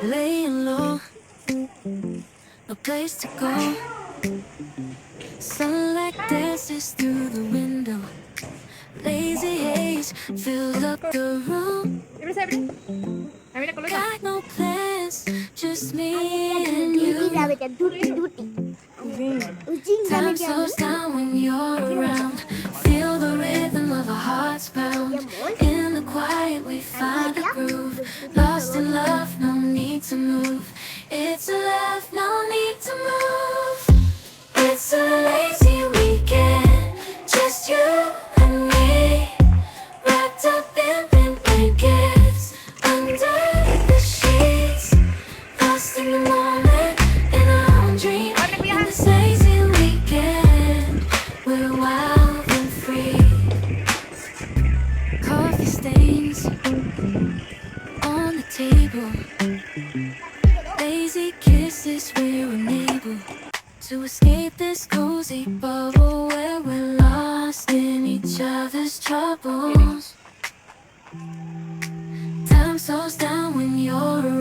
laying low, no place to go. Sunlight dances through the window. Lazy haze fills up the room. Got no plans, just me and you. Time slows down when you're around. Feel the rhythm of our hearts pound. In the quiet we find a groove. Lost in love, no need to move. It's a love, no need to move. It's a lazy weekend, just you and me, wrapped up in pink blankets under the sheets, lost in the moment in our own dream. In this lazy weekend, we're wild and free. Coffee stains on the table, lazy kisses we're unable to escape this cozy bubble where we're lost in each other's troubles. Time slows down when you're around.